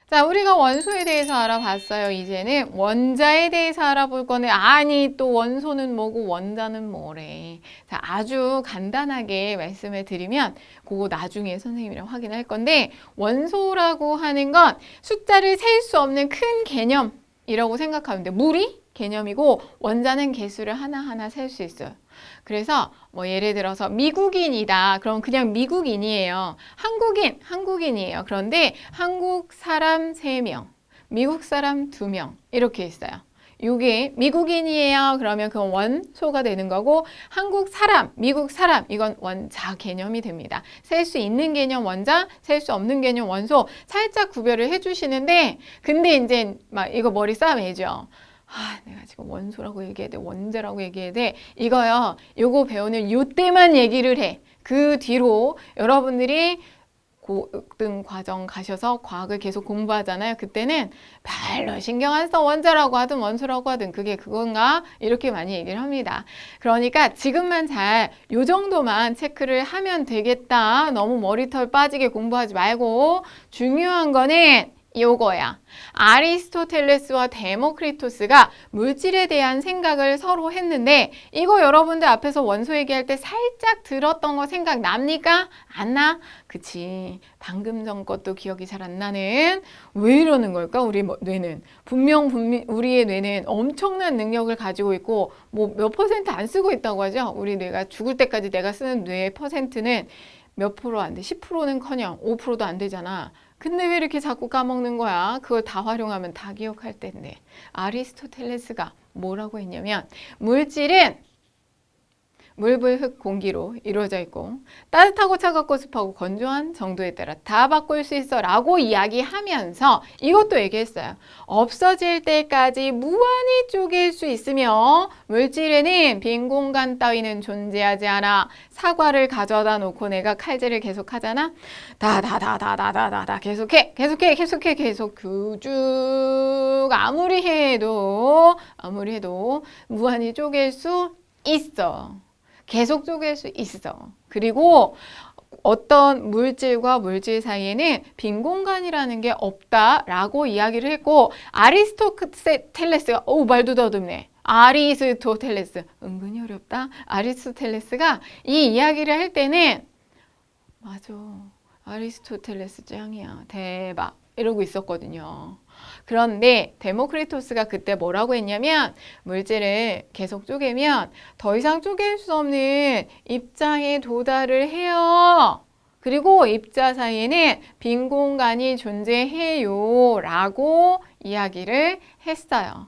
자, 우리가 원소에 대해서 알아봤어요. 이제는 원자에 대해서 알아볼 거네. 아니, 또 원소는 뭐고 원자는 뭐래. 자, 아주 간단하게 말씀을 드리면 그거 나중에 선생님이랑 확인할 건데, 원소라고 하는 건 숫자를 셀 수 없는 큰 개념이라고 생각하면 돼. 물이 개념이고 원자는 개수를 하나하나 셀 수 있어요. 그래서 뭐 예를 들어서 미국인이다. 그럼 그냥 미국인이에요. 한국인이에요. 그런데 한국 사람 3명, 미국 사람 2명 이렇게 있어요. 이게 미국인이에요. 그러면 그건 원소가 되는 거고, 한국 사람, 미국 사람 이건 원자 개념이 됩니다. 셀 수 있는 개념 원자, 셀 수 없는 개념 원소 살짝 구별을 해주시는데, 근데 이제 막 이거 머리 싸매죠. 내가 지금 원소라고 얘기해야 돼, 원자라고 얘기해야 돼. 이거요, 요거 배우는 요때만 얘기를 해. 그 뒤로 여러분들이 고등 과정 가셔서 과학을 계속 공부하잖아요. 그때는 별로 신경 안 써. 원자라고 하든 원소라고 하든 그게 그건가? 이렇게 많이 얘기를 합니다. 그러니까 지금만 잘 요 정도만 체크를 하면 되겠다. 너무 머리털 빠지게 공부하지 말고, 중요한 거는 요거야. 아리스토텔레스와 데모크리토스가 물질에 대한 생각을 서로 했는데, 이거 여러분들 앞에서 원소 얘기할 때 살짝 들었던 거 생각납니까? 안 나? 그치. 방금 전 것도 기억이 잘 안 나는. 왜 이러는 걸까? 우리 뇌는. 분명 우리의 뇌는 엄청난 능력을 가지고 있고, 뭐 몇 퍼센트 안 쓰고 있다고 하죠. 우리 뇌가 죽을 때까지 내가 쓰는 뇌의 퍼센트는 몇 프로 안 돼. 10%는 커녕 5%도 안 되잖아. 근데 왜 이렇게 자꾸 까먹는 거야? 그걸 다 활용하면 다 기억할 텐데. 아리스토텔레스가 뭐라고 했냐면, 물질은 물, 불, 흙, 공기로 이루어져 있고 따뜻하고 차갑고 습하고 건조한 정도에 따라 다 바꿀 수 있어 라고 이야기하면서 이것도 얘기했어요. 없어질 때까지 무한히 쪼갤 수 있으며 물질에는 빈 공간 따위는 존재하지 않아. 사과를 가져다 놓고 내가 칼질을 계속 하잖아. 다다다다다다다 계속해 계속 그 쭉 아무리 해도 무한히 쪼갤 수 있어. 계속 쪼갤 수 있어. 그리고 어떤 물질과 물질 사이에는 빈 공간이라는 게 없다라고 이야기를 했고, 아리스토텔레스가 말도 더듬네. 아리스토텔레스 은근히 어렵다. 아리스토텔레스가 이 이야기를 할 때는 맞아, 아리스토텔레스 짱이야, 대박 이러고 있었거든요. 그런데 데모크리토스가 그때 뭐라고 했냐면, 물질을 계속 쪼개면 더 이상 쪼갤 수 없는 입자에 도달을 해요. 그리고 입자 사이에는 빈 공간이 존재해요 라고 이야기를 했어요.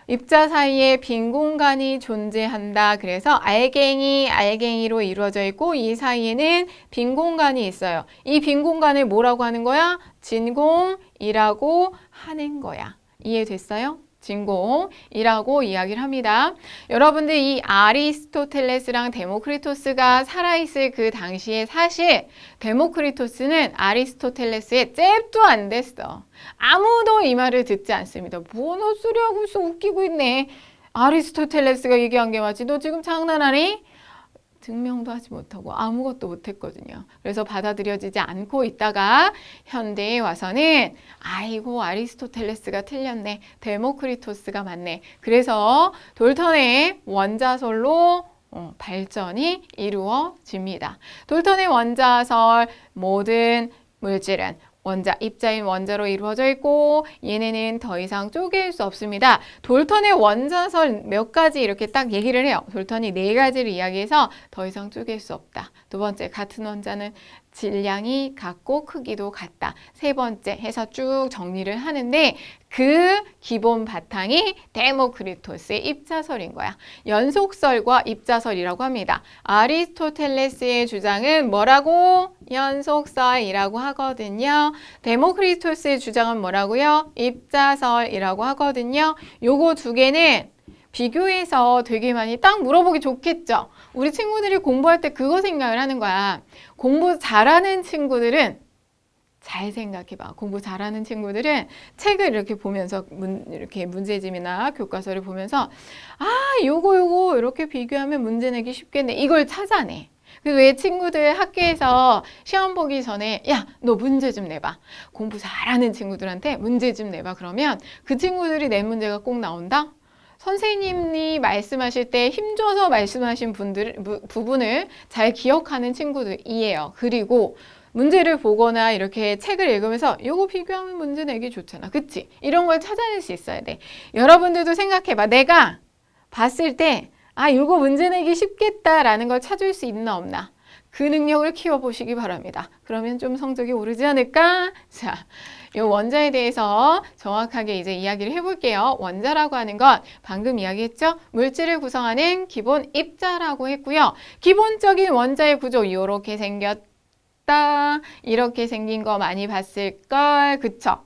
입자 사이에 빈 공간이 존재한다. 그래서 알갱이로 이루어져 있고 이 사이에는 빈 공간이 있어요. 이 빈 공간을 뭐라고 하는 거야? 진공이라고 하는 거야. 이해됐어요? 진공이라고 이야기를 합니다. 여러분들 이 아리스토텔레스랑 데모크리토스가 살아있을 그 당시에 사실 데모크리토스는 아리스토텔레스의 잽도 안 됐어. 아무도 이 말을 듣지 않습니다. 뭔 헛소리 하고 있어, 웃기고 있네. 아리스토텔레스가 얘기한 게 맞지? 너 지금 장난하니? 증명도 하지 못하고 아무것도 못했거든요. 그래서 받아들여지지 않고 있다가 현대에 와서는 아이고 아리스토텔레스가 틀렸네, 데모크리토스가 맞네. 그래서 돌턴의 원자설로 발전이 이루어집니다. 돌턴의 원자설, 모든 물질은 입자인 원자로 이루어져 있고 얘네는 더 이상 쪼갤 수 없습니다. 돌턴의 원자설 몇 가지 이렇게 딱 얘기를 해요. 돌턴이 4가지를 이야기해서 더 이상 쪼갤 수 없다. 두 번째, 같은 원자는 질량이 같고 크기도 같다. 세 번째 해서 쭉 정리를 하는데, 그 기본 바탕이 데모크리토스의 입자설인 거야. 연속설과 입자설이라고 합니다. 아리스토텔레스의 주장은 뭐라고? 연속설이라고 하거든요. 데모크리토스의 주장은 뭐라고요? 입자설이라고 하거든요. 요거 두 개는 비교해서 되게 많이 딱 물어보기 좋겠죠. 우리 친구들이 공부할 때 그거 생각을 하는 거야. 공부 잘하는 친구들은 잘 생각해봐. 공부 잘하는 친구들은 책을 이렇게 보면서 이렇게 문제집이나 교과서를 보면서 요거 이렇게 비교하면 문제 내기 쉽겠네. 이걸 찾아내. 그 왜 친구들 학교에서 시험 보기 전에 야, 너 문제 좀 내봐. 공부 잘하는 친구들한테 문제 좀 내봐. 그러면 그 친구들이 낸 문제가 꼭 나온다? 선생님이 말씀하실 때 힘줘서 말씀하신 부분을 잘 기억하는 친구들이에요. 그리고 문제를 보거나 이렇게 책을 읽으면서 이거 비교하면 문제 내기 좋잖아. 그치? 이런 걸 찾아낼 수 있어야 돼. 여러분들도 생각해봐. 내가 봤을 때 아, 이거 문제 내기 쉽겠다라는 걸 찾을 수 있나 없나? 그 능력을 키워보시기 바랍니다. 그러면 좀 성적이 오르지 않을까? 자, 이 원자에 대해서 정확하게 이제 이야기를 해볼게요. 원자라고 하는 건 방금 이야기했죠? 물질을 구성하는 기본 입자라고 했고요. 기본적인 원자의 구조 이렇게 생겼다. 이렇게 생긴 거 많이 봤을걸. 그쵸?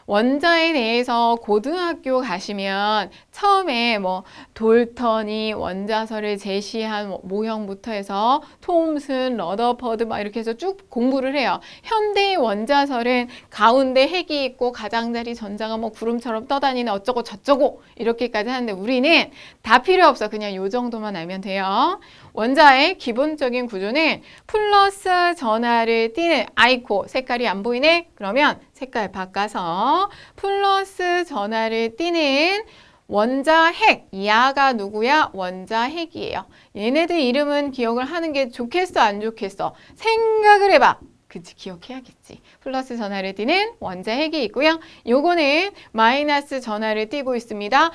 원자에 대해서 고등학교 가시면 처음에 뭐 돌턴이 원자설을 제시한 모형부터 해서 톰슨, 러더퍼드 막 이렇게 해서 쭉 공부를 해요. 현대의 원자설은 가운데 핵이 있고 가장자리 전자가 뭐 구름처럼 떠다니는 어쩌고 저쩌고 이렇게까지 하는데 우리는 다 필요 없어. 그냥 요 정도만 알면 돼요. 원자의 기본적인 구조는 플러스 전하를 띠는 아이코 색깔이 안 보이네? 그러면 색깔 바꿔서 플러스 전하를 띠는 원자 핵, 야가 누구야? 원자 핵이에요. 얘네들 이름은 기억을 하는 게 좋겠어, 안 좋겠어? 생각을 해봐. 그치, 기억해야겠지. 플러스 전하를 띠는 원자 핵이 있고요. 요거는 마이너스 전하를 띠고 있습니다.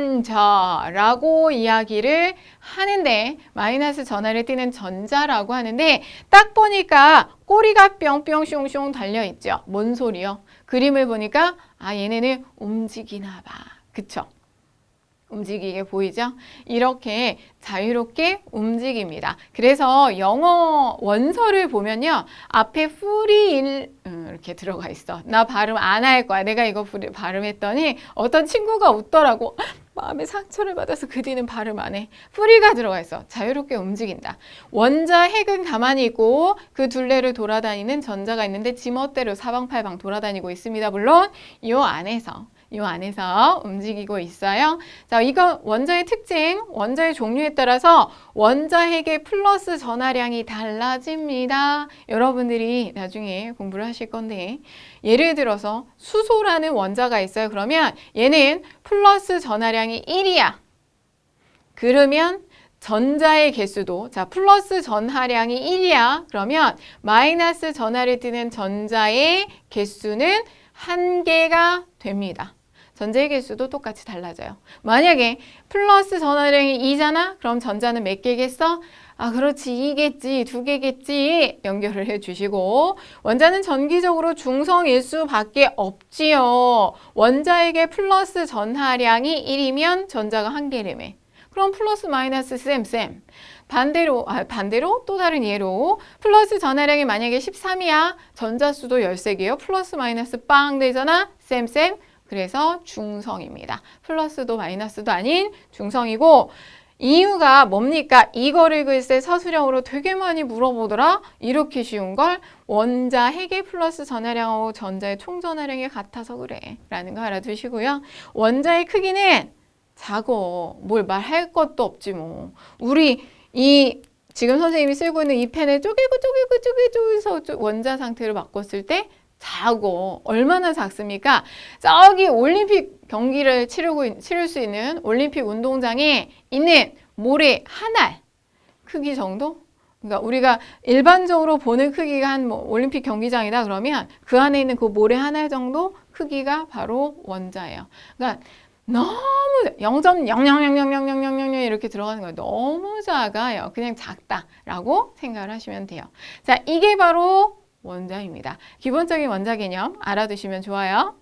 전자라고 이야기를 하는데 마이너스 전하를 띠는 전자라고 하는데 딱 보니까 꼬리가 뿅뿅 슝슝 달려있죠. 뭔 소리요? 그림을 보니까 아 얘네는 움직이나 봐. 그쵸? 움직이게 보이죠? 이렇게 자유롭게 움직입니다. 그래서 영어 원서를 보면요. 앞에 free 이렇게 들어가 있어. 나 발음 안 할 거야. 내가 이거 발음했더니 어떤 친구가 웃더라고. 마음에 상처를 받아서 그 뒤는 발음 안 해. free가 들어가 있어. 자유롭게 움직인다. 원자 핵은 가만히 있고 그 둘레를 돌아다니는 전자가 있는데 지멋대로 사방팔방 돌아다니고 있습니다. 물론 이 안에서 움직이고 있어요. 자, 이거 원자의 특징, 원자의 종류에 따라서 원자 핵의 플러스 전하량이 달라집니다. 여러분들이 나중에 공부를 하실 건데 예를 들어서 수소라는 원자가 있어요. 그러면 얘는 플러스 전하량이 1이야. 그러면 전자의 개수도 자 플러스 전하량이 1이야. 그러면 마이너스 전하를 띠는 전자의 개수는 1개가 됩니다. 전자의 개수도 똑같이 달라져요. 만약에 플러스 전하량이 2잖아? 그럼 전자는 몇 개겠어? 아 그렇지 2겠지 2개겠지 연결을 해주시고 원자는 전기적으로 중성일수 밖에 없지요. 원자에게 플러스 전하량이 1이면 전자가 1개라며. 그럼 플러스 마이너스 쌤 반대로 또 다른 예로 플러스 전하량이 만약에 13이야. 전자수도 13개요. 플러스 마이너스 빵 되잖아. 쌤 그래서 중성입니다. 플러스도 마이너스도 아닌 중성이고 이유가 뭡니까? 이거를 글쎄 서술형으로 되게 많이 물어보더라. 이렇게 쉬운 걸 원자 핵의 플러스 전하량하고 전자의 총전하량이 같아서 그래 라는 거 알아두시고요. 원자의 크기는 작어. 뭘 말할 것도 없지 뭐. 우리 지금 선생님이 쓰고 있는 이 펜을 쪼개서 원자 상태로 바꿨을 때 작어. 얼마나 작습니까? 저기 올림픽 경기를 치를 수 있는 올림픽 운동장에 있는 모래 한 알 크기 정도? 그러니까 우리가 일반적으로 보는 크기가 한 올림픽 경기장이다 그러면 그 안에 있는 그 모래 한 알 정도 크기가 바로 원자예요. 그러니까 너무 0.00000000 이렇게 들어가는 거예요. 너무 작아요. 그냥 작다라고 생각을 하시면 돼요. 자, 이게 바로 원자입니다. 기본적인 원자 개념 알아두시면 좋아요.